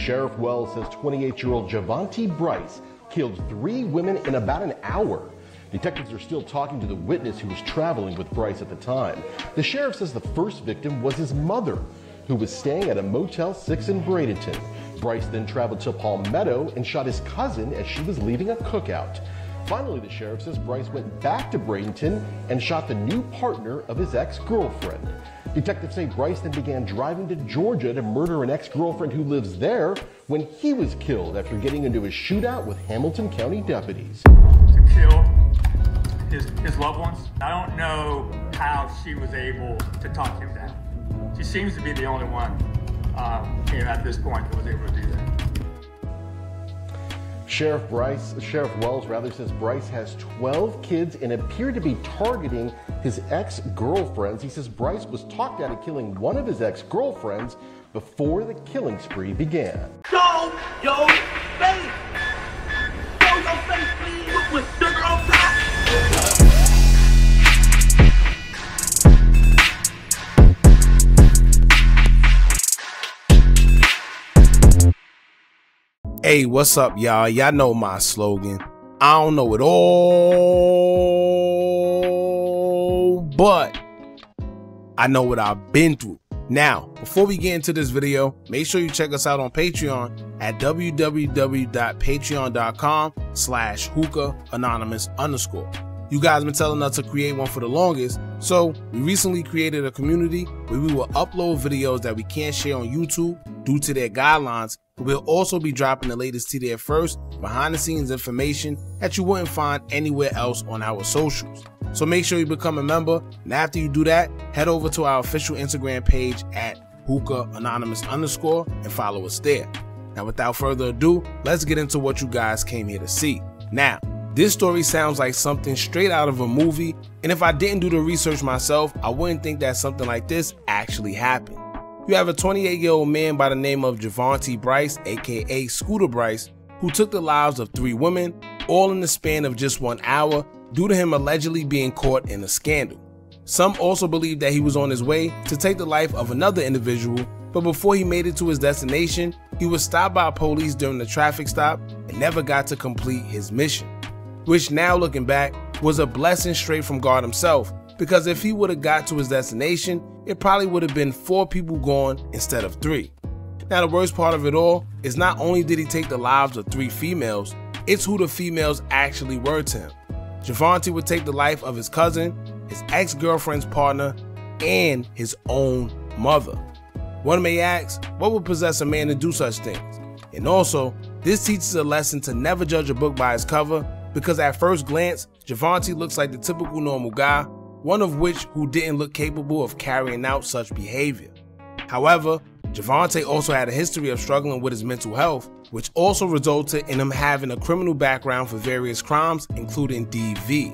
Sheriff Wells says 28-year-old Javonte Bryce killed 3 women in about an hour. Detectives are still talking to the witness who was traveling with Bryce at the time. The sheriff says the first victim was his mother, who was staying at a Motel 6 in Bradenton. Bryce then traveled to Palmetto and shot his cousin as she was leaving a cookout. Finally, the sheriff says Bryce went back to Bradenton and shot the new partner of his ex-girlfriend. Detectives say Bryce then began driving to Georgia to murder an ex-girlfriend who lives there when he was killed after getting into a shootout with Hamilton County deputies. To kill his loved ones. I don't know how she was able to talk him down. She seems to be the only one at this point that was able to do that. Sheriff Wells says Bryce has 12 kids and appeared to be targeting his ex-girlfriends. He says Bryce was talked out of killing one of his ex-girlfriends before the killing spree began. Show your face! Show your face, please! With sugar on top! Hey, what's up, y'all? Y'all know my slogan. I don't know it all, but I know what I've been through. Now, before we get into this video, make sure you check us out on Patreon at www.patreon.com/Hookah Anonymous _. You guys been telling us to create one for the longest, so we recently created a community where we will upload videos that we can't share on YouTube due to their guidelines. We'll also be dropping the latest TDF first, behind the scenes information that you wouldn't find anywhere else on our socials. So make sure you become a member, and after you do that, head over to our official Instagram page at Hookah Anonymous _ and follow us there. Now without further ado, let's get into what you guys came here to see. Now, this story sounds like something straight out of a movie, and if I didn't do the research myself, I wouldn't think that something like this actually happened. You have a 28-year-old man by the name of Javonte Bryce, aka Scooter Bryce, who took the lives of 3 women, all in the span of just 1 hour, due to him allegedly being caught in a scandal. Some also believe that he was on his way to take the life of another individual, but before he made it to his destination, he was stopped by police during the traffic stop and never got to complete his mission. Which now looking back, was a blessing straight from God himself, because if he would have got to his destination, it probably would have been 4 people gone instead of 3. Now the worst part of it all is not only did he take the lives of 3 females, it's who the females actually were to him. Javonte would take the life of his cousin, his ex-girlfriend's partner, and his own mother. One may ask, what would possess a man to do such things? And also, this teaches a lesson to never judge a book by its cover, because at first glance, Javonte looks like the typical normal guy, one of which who didn't look capable of carrying out such behavior. However, Javonte also had a history of struggling with his mental health, which also resulted in him having a criminal background for various crimes, including DV.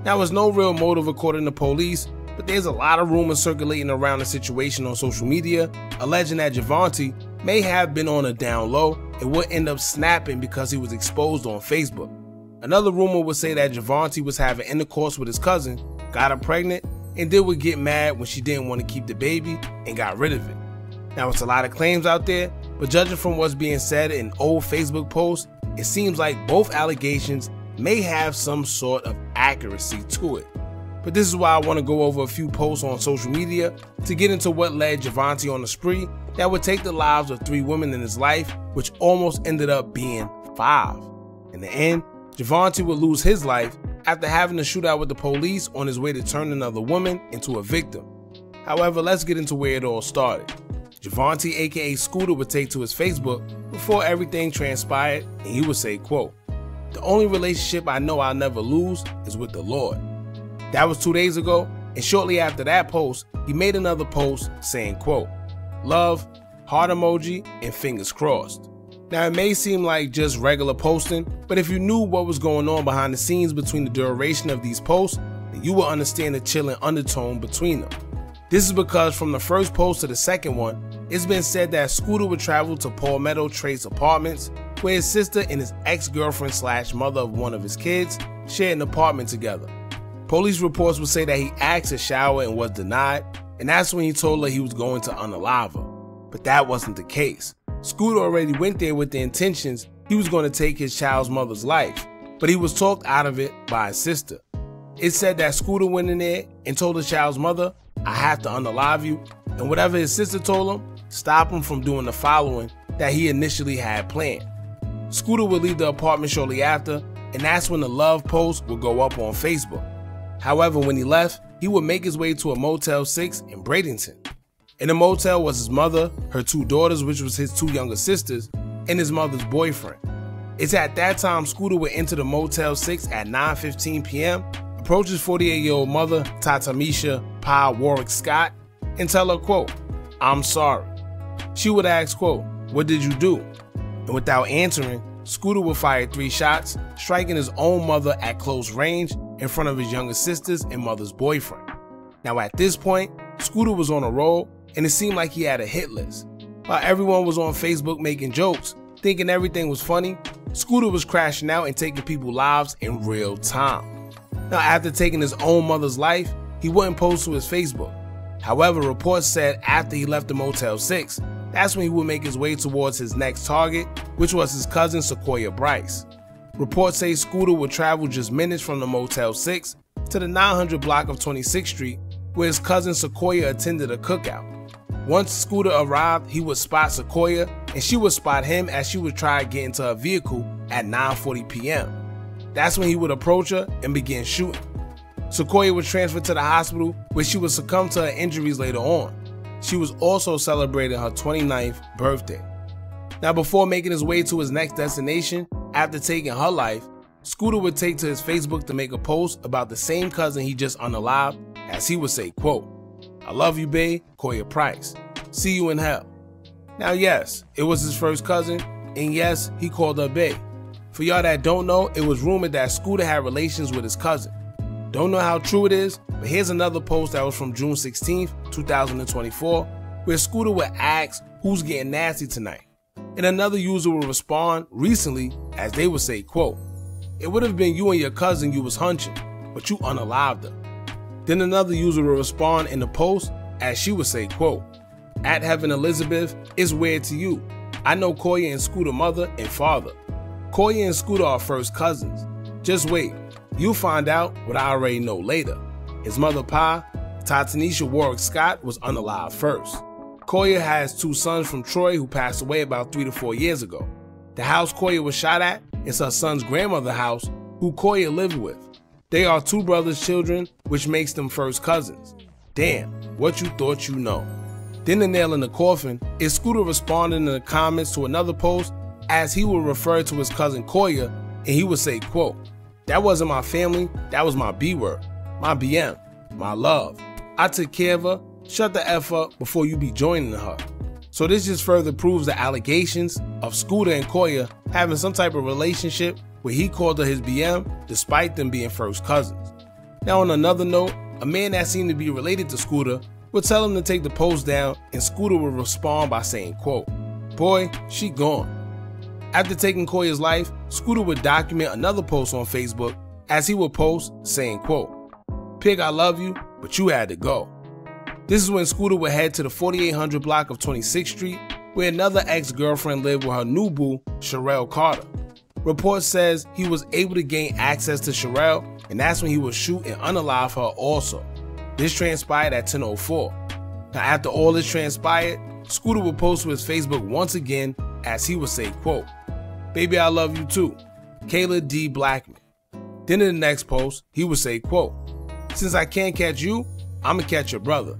Now, there's no real motive according to police, but there's a lot of rumors circulating around the situation on social media, alleging that Javonte may have been on a down low and would end up snapping because he was exposed on Facebook. Another rumor would say that Javonte was having intercourse with his cousin, got her pregnant, and then would get mad when she didn't want to keep the baby and got rid of it. Now, it's a lot of claims out there, but judging from what's being said in old Facebook posts, it seems like both allegations may have some sort of accuracy to it. But this is why I want to go over a few posts on social media to get into what led Javonte on a spree that would take the lives of 3 women in his life, which almost ended up being 5. In the end, Javonte would lose his life after having a shootout with the police on his way to turn another woman into a victim. However, let's get into where it all started. Javonte, aka Scooter, would take to his Facebook before everything transpired, and he would say, quote, "The only relationship I know I'll never lose is with the Lord." That was 2 days ago, and shortly after that post, he made another post saying, quote, "Love, heart emoji, and fingers crossed." Now, it may seem like just regular posting, but if you knew what was going on behind the scenes between the duration of these posts, then you will understand the chilling undertone between them. This is because from the first post to the second one, it's been said that Scooter would travel to Palmetto Trace Apartments, where his sister and his ex-girlfriend / mother of one of his kids shared an apartment together. Police reports would say that he asked to shower and was denied, and that's when he told her he was going to unalive her. But that wasn't the case. Scooter already went there with the intentions he was going to take his child's mother's life, but he was talked out of it by his sister. It said that Scooter went in there and told the child's mother, "I have to unalive you," and whatever his sister told him, stop him from doing the following that he initially had planned. Scooter would leave the apartment shortly after, and that's when the love post would go up on Facebook. However, when he left, he would make his way to a Motel 6 in Bradenton. In the motel was his mother, her 2 daughters, which was his 2 younger sisters, and his mother's boyfriend. It's at that time Scooter would enter the Motel 6 at 9:15 p.m., approach his 48-year-old mother, Tatamisha Pa Warwick Scott, and tell her, quote, "I'm sorry." She would ask, quote, "What did you do?" And without answering, Scooter would fire 3 shots, striking his own mother at close range in front of his younger sisters and mother's boyfriend. Now at this point, Scooter was on a roll, and it seemed like he had a hit list. While everyone was on Facebook making jokes, thinking everything was funny, Scooter was crashing out and taking people's lives in real time. Now after taking his own mother's life, he wouldn't post to his Facebook. However, reports said after he left the Motel 6, that's when he would make his way towards his next target, which was his cousin Sequoia Bryce. Reports say Scooter would travel just minutes from the Motel 6 to the 900 block of 26th Street, where his cousin Sequoia attended a cookout. Once Scooter arrived, he would spot Sequoia, and she would spot him as she would try to get into a vehicle at 9:40 p.m. That's when he would approach her and begin shooting. Sequoia was transferred to the hospital, where she would succumb to her injuries later on. She was also celebrating her 29th birthday. Now before making his way to his next destination, after taking her life, Scooter would take to his Facebook to make a post about the same cousin he just unalived, as he would say, quote, "I love you, babe, Koya Price. See you in hell." Now yes, it was his first cousin, and yes, he called her babe. For y'all that don't know, it was rumored that Scooter had relations with his cousin. Don't know how true it is, but here's another post that was from June 16th, 2024, where Scooter would ask, "Who's getting nasty tonight?" And another user would respond recently, as they would say, quote, "It would have been you and your cousin you was hunching, but you unalived her." Then another user would respond in the post, as she would say, quote, "At Heaven Elizabeth, it's weird to you. I know Koya and Scooter mother and father. Koya and Scooter are first cousins. Just wait, you'll find out what I already know later. His mother Pa, Tatanisha Warwick Scott, was unalived first. Koya has 2 sons from Troy who passed away about 3 to 4 years ago. The house Koya was shot at is her son's grandmother's house, who Koya lived with. They are 2 brothers' children, which makes them first cousins. Damn, what you thought you know." Then the nail in the coffin is Scooter responding in the comments to another post, as he would refer to his cousin Koya, and he would say, quote, "That wasn't my family, that was my B-word, my BM, my love. I took care of her, shut the F up before you be joining her." So this just further proves the allegations of Scooter and Koya having some type of relationship where he called her his BM despite them being first cousins. Now on another note, a man that seemed to be related to Scooter would tell him to take the post down, and Scooter would respond by saying, quote, "Boy, she gone." After taking Koya's life, Scooter would document another post on Facebook, as he would post saying, quote, "Pig, I love you, but you had to go." This is when Scooter would head to the 4800 block of 26th Street, where another ex-girlfriend lived with her new boo, Sherelle Carter. Reports says he was able to gain access to Sherelle, and that's when he would shoot and unalive her also. This transpired at 10:04. Now after all this transpired, Scooter would post to his Facebook once again, as he would say, quote, "Baby, I love you too, Kayla D. Blackman." Then in the next post, he would say, quote, "Since I can't catch you, I'ma catch your brother.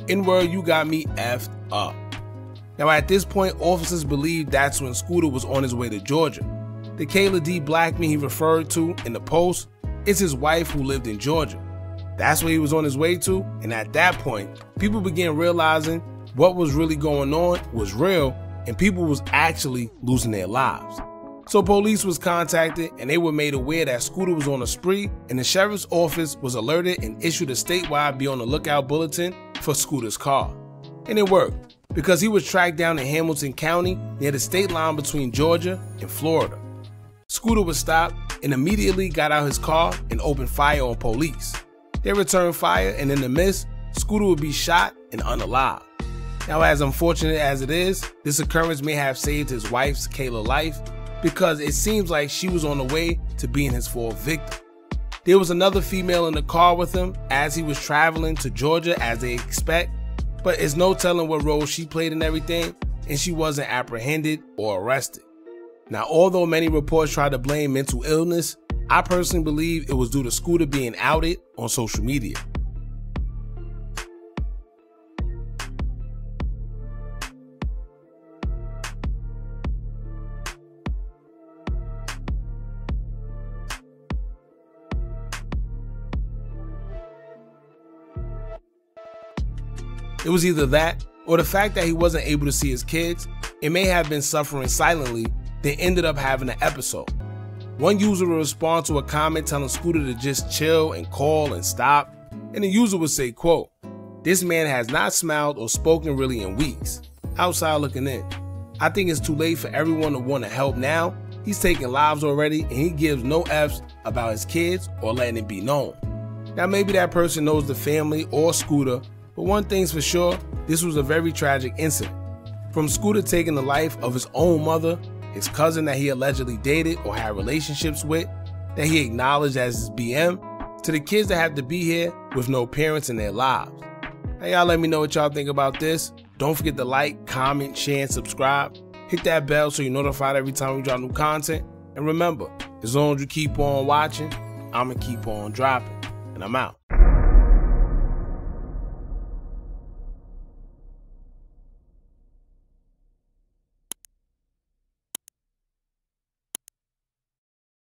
N-word, you got me effed up." Now at this point, officers believe that's when Scooter was on his way to Georgia. The Kayla D. Blackman he referred to in the post is his wife who lived in Georgia. That's where he was on his way to, and at that point, people began realizing what was really going on was real, and people was actually losing their lives. So police was contacted, and they were made aware that Scooter was on a spree, and the sheriff's office was alerted and issued a statewide be on the lookout bulletin for Scooter's car. And it worked, because he was tracked down in Hamilton County near the state line between Georgia and Florida. Scooter was stopped and immediately got out his car and opened fire on police. They returned fire, and in the midst, Scooter would be shot and unalived. Now, as unfortunate as it is, this occurrence may have saved his wife's Kayla life because it seems like she was on the way to being his fourth victim. There was another female in the car with him as he was traveling to Georgia as they expect, but it's no telling what role she played in everything, and she wasn't apprehended or arrested. Now, although many reports tried to blame mental illness, I personally believe it was due to Scooter being outed on social media. It was either that or the fact that he wasn't able to see his kids and may have been suffering silently, then ended up having an episode. One user would respond to a comment telling Scooter to just chill and call and stop, and the user would say, quote, "This man has not smiled or spoken really in weeks. Outside looking in. I think it's too late for everyone to want to help now. He's taking lives already and he gives no F's about his kids or letting it be known." Now maybe that person knows the family or Scooter, but one thing's for sure, this was a very tragic incident. From Scooter taking the life of his own mother, his cousin that he allegedly dated or had relationships with, that he acknowledged as his BM, to the kids that have to be here with no parents in their lives. Now y'all let me know what y'all think about this. Don't forget to like, comment, share, and subscribe. Hit that bell so you're notified every time we drop new content. And remember, as long as you keep on watching, I'ma keep on dropping. And I'm out.